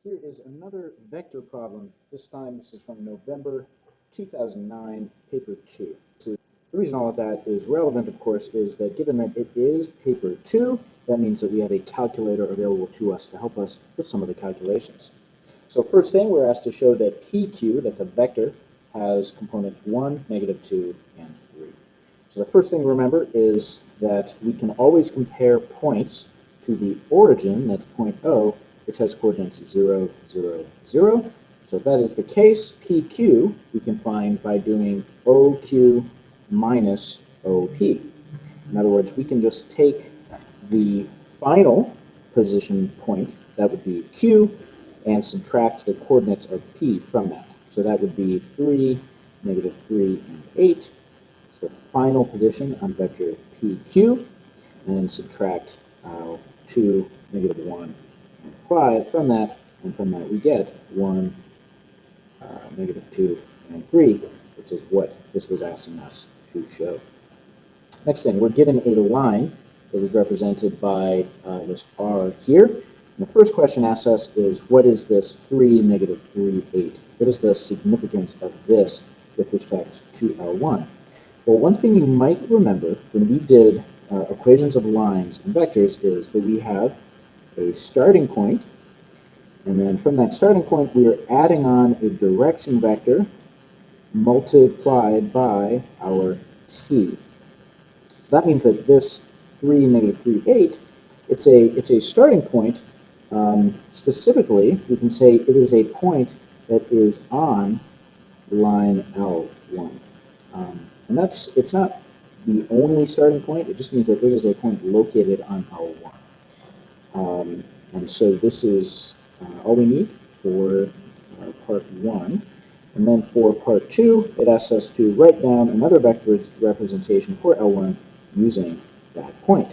Here is another vector problem. This time, this is from November 2009, paper 2. The reason all of that is relevant, of course, is that given that it is paper 2, that means that we have a calculator available to us to help us with some of the calculations. So first thing, we're asked to show that PQ, that's a vector, has components 1, -2, and 3. So the first thing to remember is that we can always compare points to the origin, that's point O, which has coordinates 0, 0, 0. So if that is the case, PQ we can find by doing OQ minus OP. In other words, we can just take the final position point, that would be Q, and subtract the coordinates of P from that. So that would be 3, -3, and 8. It's the final position on vector PQ, and then subtract 2, -1, and 5 from that, and from that we get 1, -2, and 3, which is what this was asking us to show. Next thing, we're given a line that is represented by this R here. And the first question asks us is, what is this 3, -3, 8? What is the significance of this with respect to L1? Well, one thing you might remember when we did equations of lines and vectors is that we have a starting point, and then from that starting point we are adding on a direction vector multiplied by our t. So that means that this 3, -3, 8, it's a starting point. Specifically, we can say it is a point that is on line L1. And it's not the only starting point, it just means that it is a point located on L1. And so this is all we need for part 1. And then for part 2, it asks us to write down another vector representation for L1 using that point.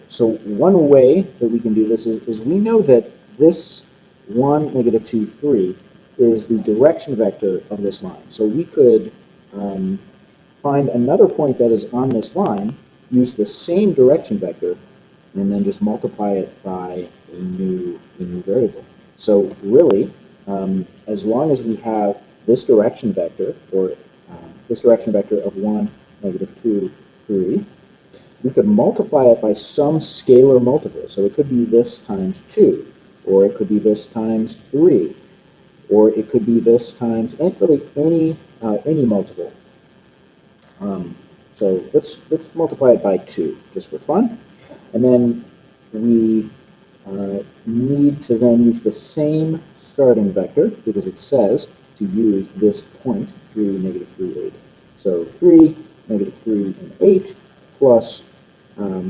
So one way that we can do this is we know that this 1, -2, 3 is the direction vector of this line. So we could find another point that is on this line, use the same direction vector, and then just multiply it by a new variable. So really, as long as we have this direction vector, or this direction vector of 1, -2, 3, we could multiply it by some scalar multiple. So it could be this times 2, or it could be this times 3, or it could be this times really any multiple. So let's multiply it by 2 just for fun, and then we need to then use the same starting vector because it says to use this point 3, -3, 8. So 3, -3, and 8 plus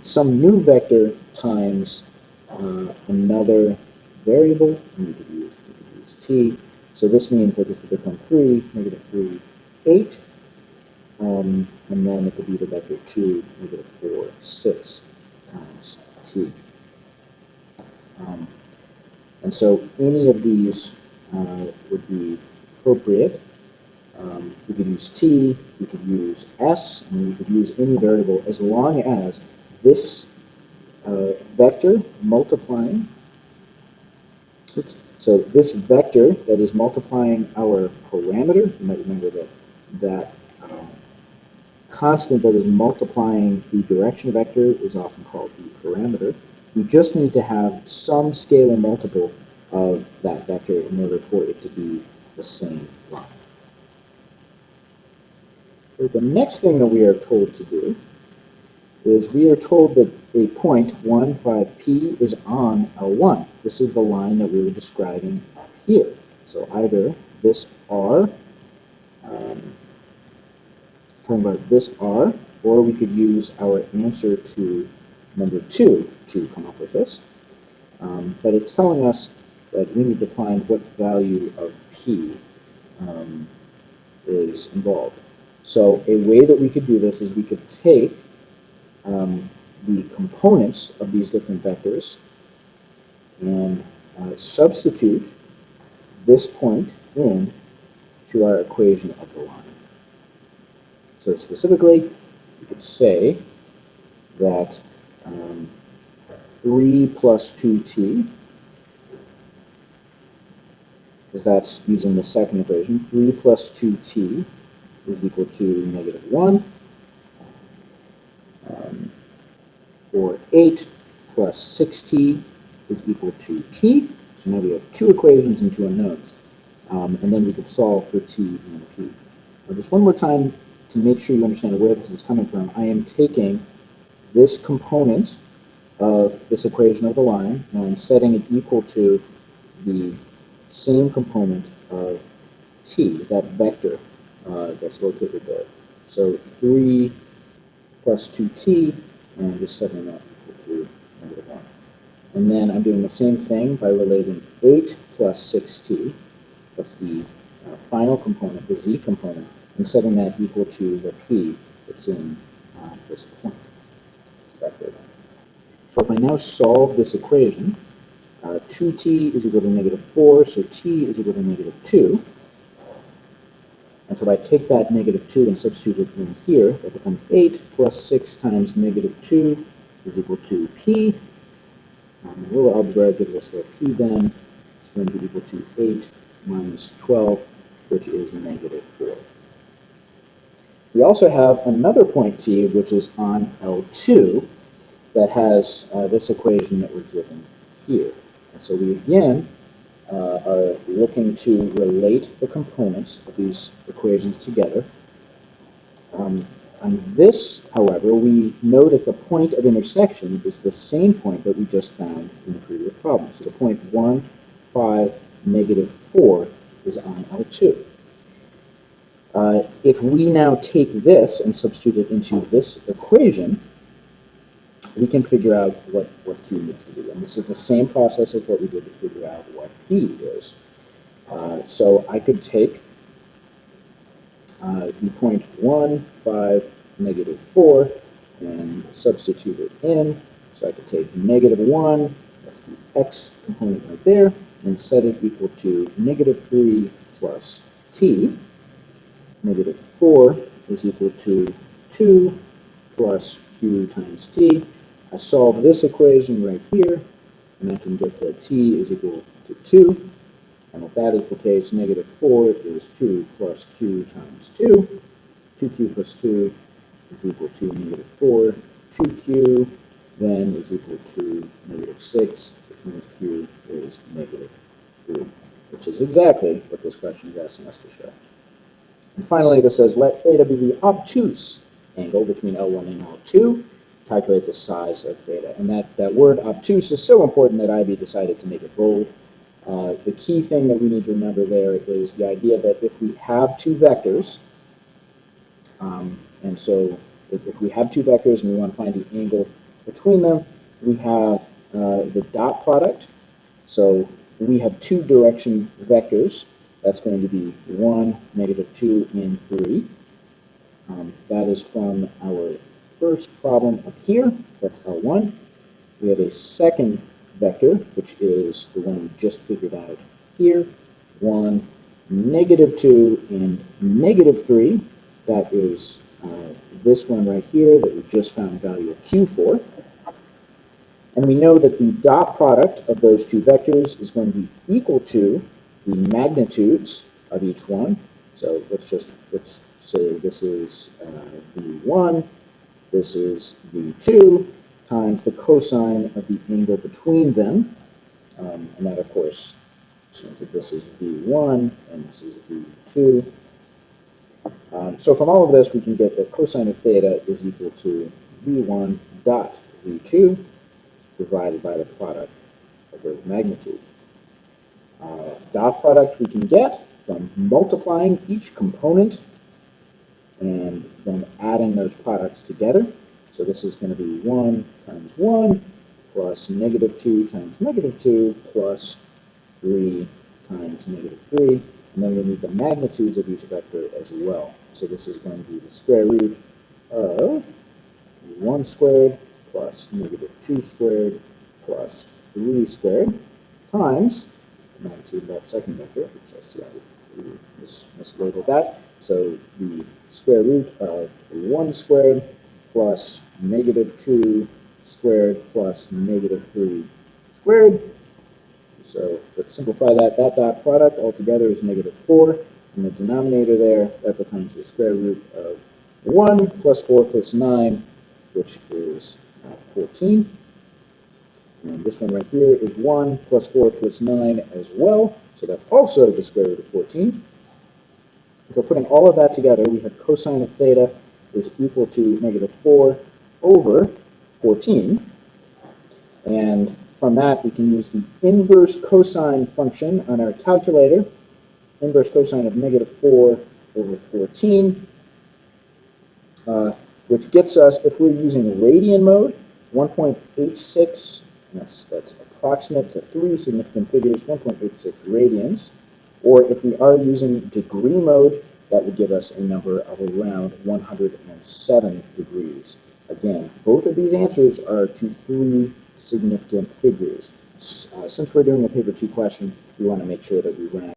some new vector times another variable, and we could use t. So this means that this will become 3, -3, 8, and then it could be the vector 2, -4, 6 times t. And so any of these would be appropriate. We could use t, we could use s, and we could use any variable as long as this vector multiplying, so this vector that is multiplying our parameter, you might remember that constant that is multiplying the direction vector is often called the parameter. We just need to have some scalar multiple of that vector in order for it to be the same line. So the next thing that we are told to do is we are told that a point 1, 5p is on L1. This is the line that we were describing up here. So either this R, talking about this R, or we could use our answer to number 2 to come up with this. But it's telling us that we need to find what value of p is involved. So a way that we could do this is we could take the components of these different vectors and substitute this point in to our equation of the line. So specifically, we could say that 3 plus 2t because that's using the second equation. 3 plus 2t is equal to negative 1. Or 8 plus 6t is equal to p. So now we have two equations and two unknowns. And then we could solve for t and p. Now just one more time to make sure you understand where this is coming from, I am taking this component of this equation of the line and I'm setting it equal to the same component of t, that vector that's located there. So 3 plus 2t, and I'm just setting that equal to negative 1. And then I'm doing the same thing by relating 8 plus 6t, that's the final component, the z component, and setting that equal to the p that's in this point, this vector. So if I now solve this equation, 2t is equal to negative 4, so t is equal to negative 2. And so if I take that negative 2 and substitute it in here, that becomes 8 plus 6 times negative 2 is equal to p. Little algebra gives us the p then. It's going to be equal to 8 minus 12, which is negative 4. We also have another point t, which is on L2, that has this equation that we're given here. And so we again are looking to relate the components of these equations together. On this, however, we know that the point of intersection is the same point that we just found in the previous problem. So the point 1, 5, negative 4 is on L2. If we now take this and substitute it into this equation, we can figure out what Q needs to be. And this is the same process as what we did to figure out what P is. So I could take the point 1, 5, negative 4, and substitute it in. So I could take negative 1, that's the x component right there, and set it equal to negative 3 plus t. Negative 4 is equal to 2 plus q times t. I solve this equation right here, and I can get that t is equal to 2. And if that is the case, negative 4 is 2 plus q times 2. 2q plus 2 is equal to negative 4. 2q then is equal to negative 6, which means q is negative 3, which is exactly what this question is asking us to show. And finally, this says, let theta be the obtuse angle between L1 and L2. Calculate the size of theta. And that word obtuse is so important that IB decided to make it bold. The key thing that we need to remember there is the idea that if we have two vectors, and so if we have two vectors and we want to find the angle between them, we have the dot product. So we have two direction vectors. That's going to be 1, negative 2, and 3. That is from our first problem up here. That's L1. We have a second vector, which is the one we just figured out here. 1, negative 2, and negative 3. That is this one right here that we just found value of q for. And we know that the dot product of those two vectors is going to be equal to the magnitudes of each one. So let's say this is v1, this is v2, times the cosine of the angle between them. And that, of course, assumes that this is v1 and this is v2. So from all of this, we can get that cosine of theta is equal to v1 dot v2 divided by the product of those magnitudes. Dot product we can get from multiplying each component and then adding those products together. So this is going to be 1 times 1 plus negative 2 times negative 2 plus 3 times negative 3. And then we need the magnitudes of each vector as well. So this is going to be the square root of 1 squared plus negative 2 squared plus 3 squared times the magnitude of that second vector, which I see I mislabeled that. So the square root of 1 squared plus negative 2 squared plus negative 3 squared is So let's simplify that. That dot product altogether is -4. In the denominator there, that becomes the square root of 1 plus 4 plus 9, which is 14. And this one right here is 1 plus 4 plus 9 as well. So that's also the square root of 14. So putting all of that together, we have cosine of theta is equal to -4 over 14. And from that, we can use the inverse cosine function on our calculator. Inverse cosine of -4 over 14, which gets us, if we're using radian mode, 1.86, that's approximate to 3 significant figures, 1.86 radians. Or if we are using degree mode, that would give us a number of around 107 degrees. Again, both of these answers are to 3 significant figures. Since we're doing a paper 2 question, we want to make sure that we round